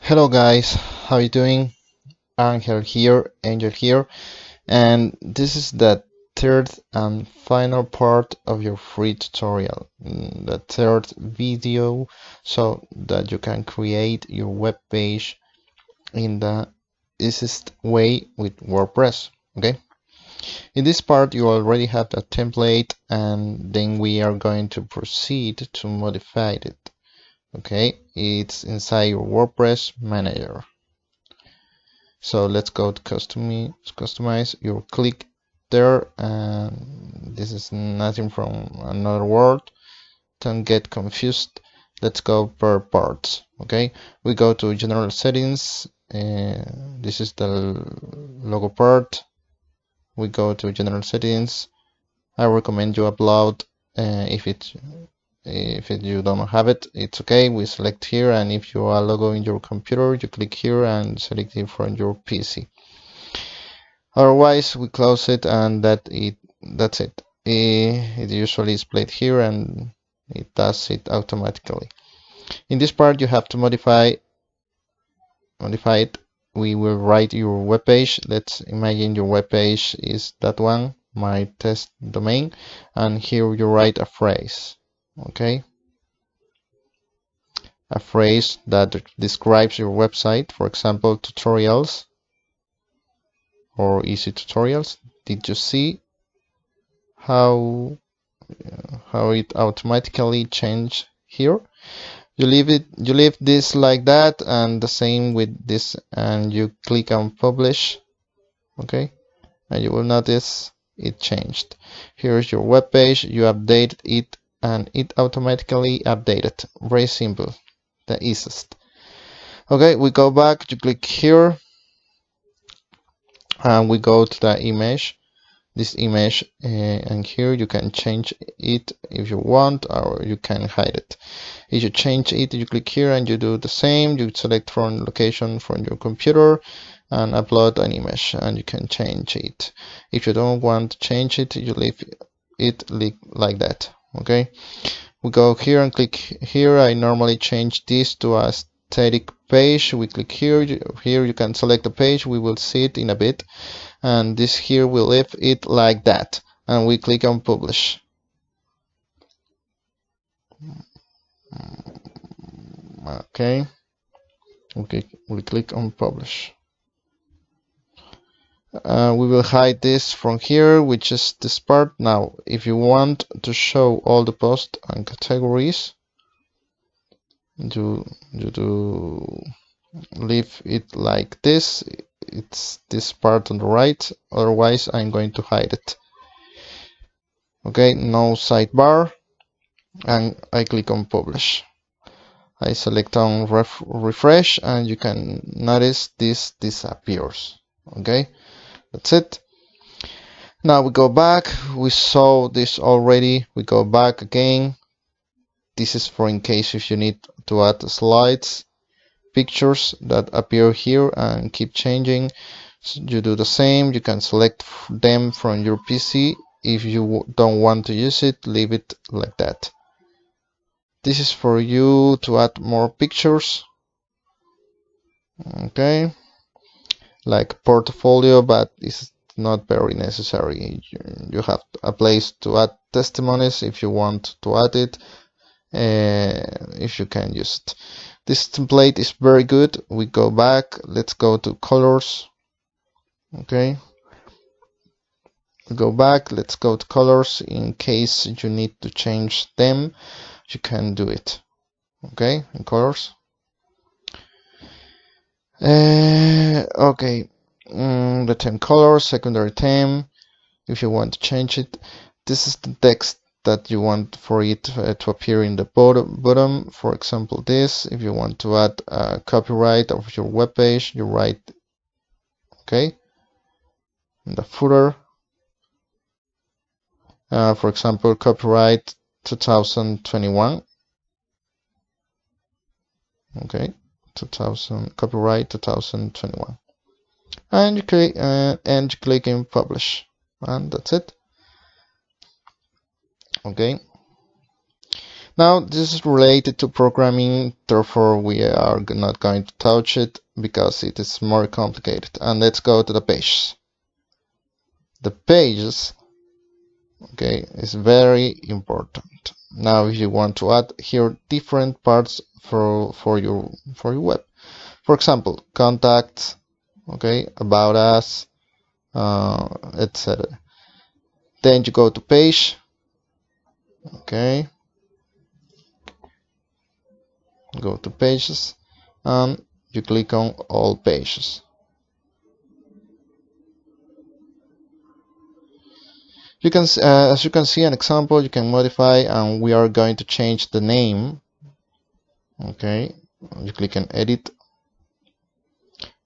Hello guys, how you doing? Angel here, and this is the third and final part of your free tutorial, the third video, so that you can create your web page in the easiest way with WordPress. Okay, in this part you already have a template, and then we are going to proceed to modify it. Okay, it's inside your WordPress manager. So let's go to customize. You click there, and this is nothing from another word. Don't get confused. Let's go per parts. Okay, we go to general settings. This is the logo part. We go to general settings. I recommend you upload if you don't have it, it's okay. We select here, and if you are logo in your computer, you click here and select it from your PC. Otherwise, we close it, and that's it. It usually is played here, and it does it automatically. In this part, you have to modify it. We will write your web page. Let's imagine your web page is that one, my test domain, and here you write a phrase. Okay, a phrase that describes your website, for example, tutorials or easy tutorials. Did you see how it automatically changed here? You leave this like that, and the same with this, and you click on publish. Okay, and you will notice it changed. Here's your web page. You update it, and it automatically updated. Very simple, the easiest. Okay, we go back. You click here, and we go to the image, this image, and here you can change it if you want, or you can hide it. If you change it, you click here and you do the same. You select from location from your computer and upload an image, and you can change it. If you don't want to change it, you leave it like that. Okay, we go here and click here. I normally change this to a static page. We click here. Here you can select the page. We will see it in a bit. And this here we leave it like that, and we click on publish. Okay, we click on publish. We will hide this from here, which is this part. Now, if you want to show all the posts and categories, you do leave it like this. It's this part on the right, otherwise I'm going to hide it. Okay, no sidebar, and I click on publish. I select on refresh, and you can notice this disappears. Okay, that's it. Now we go back. We saw this already. We go back again. This is for in case if you need to add slides, pictures that appear here and keep changing. So you do the same. You can select them from your PC. If you don't want to use it, leave it like that. This is for you to add more pictures. Okay, like portfolio, but it's not very necessary. You have a place to add testimonies if you want to add it, if you can use it. This template is very good. We go back. Let's go to colors. Okay, we go back. Let's go to colors. In case you need to change them, you can do it. Okay, in colors. Okay, the theme color, secondary theme. If you want to change it, this is the text that you want for it to appear in the bottom. For example, this. If you want to add a copyright of your web page, you write okay in the footer. For example, copyright 2021. Okay, copyright 2021, and you click in publish, and that's it. Okay, Now this is related to programming, therefore we are not going to touch it because it is more complicated. And let's go to the pages. The pages, okay, is very important. Now if you want to add here different parts for your web, for example, contacts, okay, about us, etc. Then you go to page, okay, go to pages, and you click on all pages. You can, as you can see, an example you can modify, and we are going to change the name. Okay, you click on edit.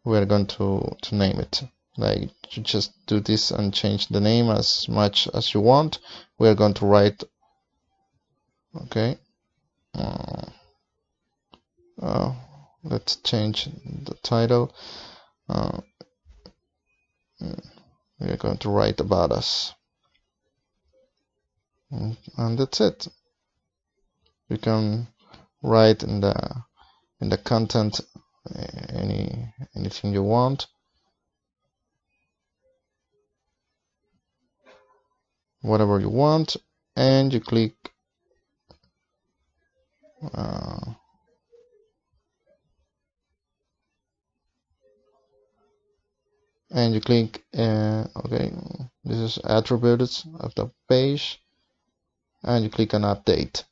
We are going to name it. Like, you just do this and change the name as much as you want. We are going to write. Okay. Let's change the title. We are going to write about us, and that's it. You can write in the content anything you want, whatever you want, and you click okay, this is attributes of the page, and you click on update.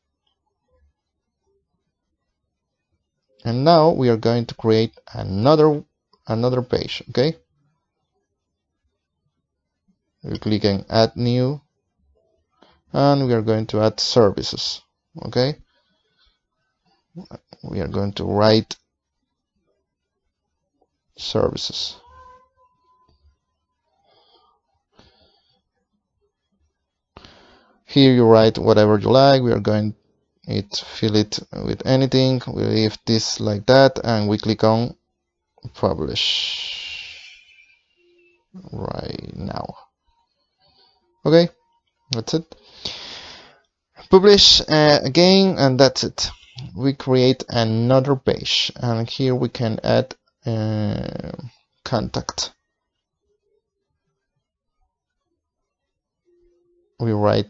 And now we are going to create another page. Okay, you click on add new, and we are going to add services. Okay, we are going to write services. Here you write whatever you like. We are going to fill it with anything. We leave this like that, and we click on publish right now. Okay, that's it. Publish again, and that's it. We create another page, and here we can add contact. We write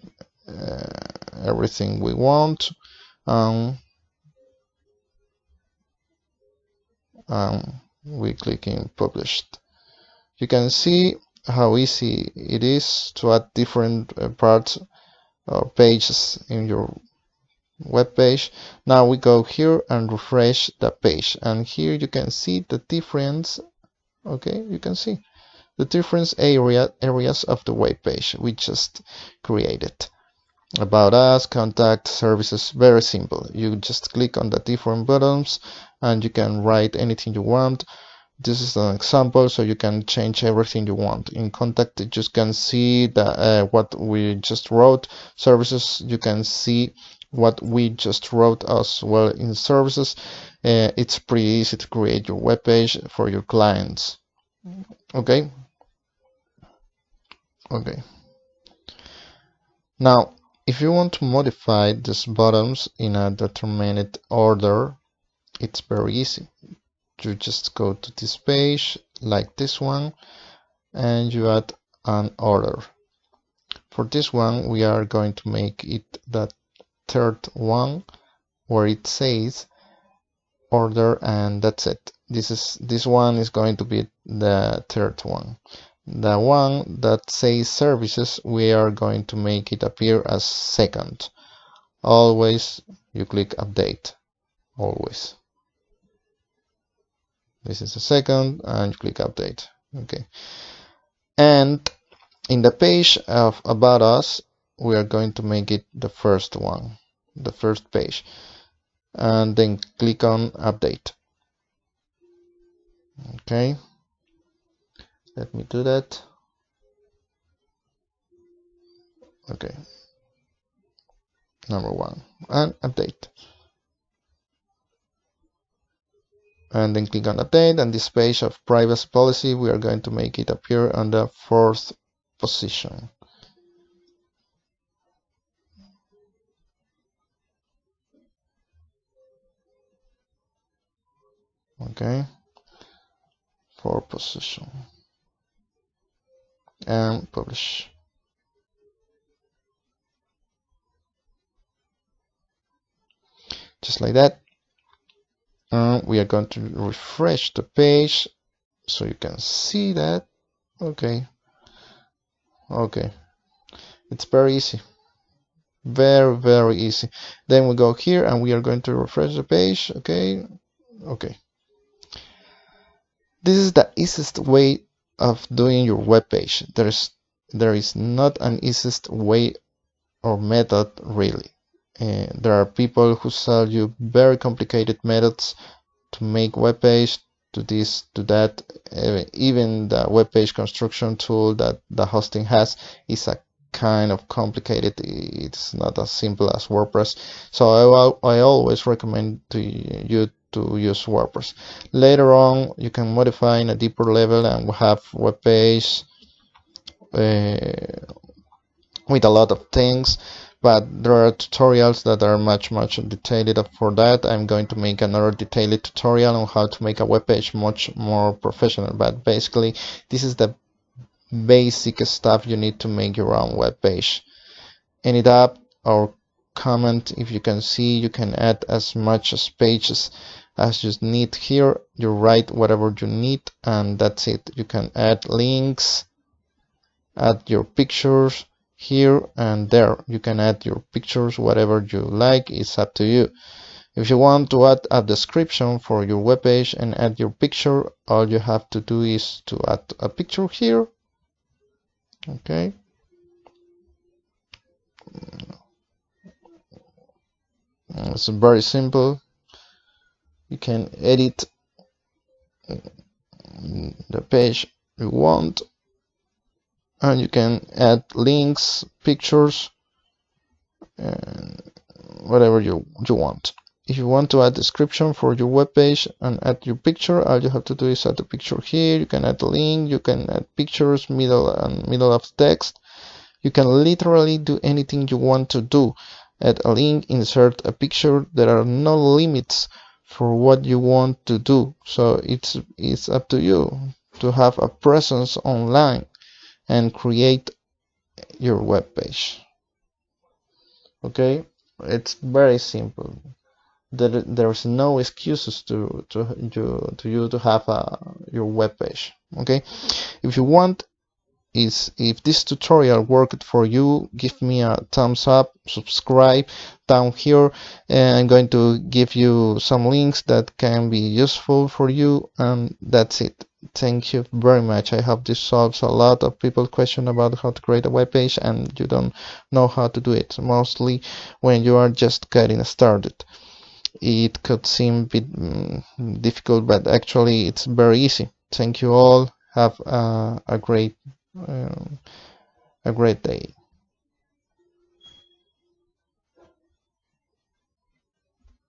everything we want. We click in published. You can see how easy it is to add different parts or pages in your web page. Now we go here and refresh the page, and here you can see the difference. Okay, you can see the different areas of the web page we just created. About us, contact, services, very simple. You just click on the different buttons and you can write anything you want. This is an example, so you can change everything you want. In contact, you just can see the, what we just wrote. Services, you can see what we just wrote as well. In services, it's pretty easy to create your web page for your clients. Okay. Now, if you want to modify these buttons in a determined order, it's very easy. You just go to this page, like this one, and you add an order. For this one, we are going to make it the third one, where it says order, and that's it. This one is going to be the third one. The one that says services, we are going to make it appear as second. Always you click update. Always. This is the second, and you click update. Okay. And in the page of about us, we are going to make it the first one, the first page, and then click on update. Okay. Let me do that. Okay. Number one, and update. And then click on update, and this page of privacy policy, we are going to make it appear on the fourth position. Okay, for position and publish. Just like that. We are going to refresh the page so you can see that. Okay, okay, it's very easy, very easy. Then we go here and we are going to refresh the page. Okay, okay. This is the easiest way of doing your web page. There is not an easiest way or method really. There are people who sell you very complicated methods to make web page, to this, to that. Even the web page construction tool that the hosting has is a kind of complicated. It's not as simple as WordPress. So I always recommend to you to use WordPress. Later on, you can modify in a deeper level and have web page with a lot of things, but there are tutorials that are much detailed for that. I'm going to make another detailed tutorial on how to make a web page much more professional, but basically this is the basic stuff you need to make your own web page. Any tab or comment, if you can see, you can add as much pages as you need here. You write whatever you need and that's it. You can add links, add your pictures here and there. You can add your pictures, whatever you like, it's up to you. If you want to add a description for your web page and add your picture, all you have to do is to add a picture here. Okay. It's very simple. You can edit the page you want and you can add links, pictures, and whatever you want. If you want to add description for your web page and add your picture, all you have to do is add the picture here. You can add a link, you can add pictures, middle of text. You can literally do anything you want to do. Add a link, insert a picture. There are no limits for what you want to do. So it's up to you to have a presence online and create your web page. Okay, it's very simple. There's no excuses to you to have your web page. Okay, if you want, if this tutorial worked for you, give me a thumbs up, subscribe down here, and I'm going to give you some links that can be useful for you, and that's it. Thank you very much. I hope this solves a lot of people's question about how to create a web page and you don't know how to do it, mostly when you are just getting started. It could seem a bit difficult, but actually it's very easy. Thank you all. Have a great day.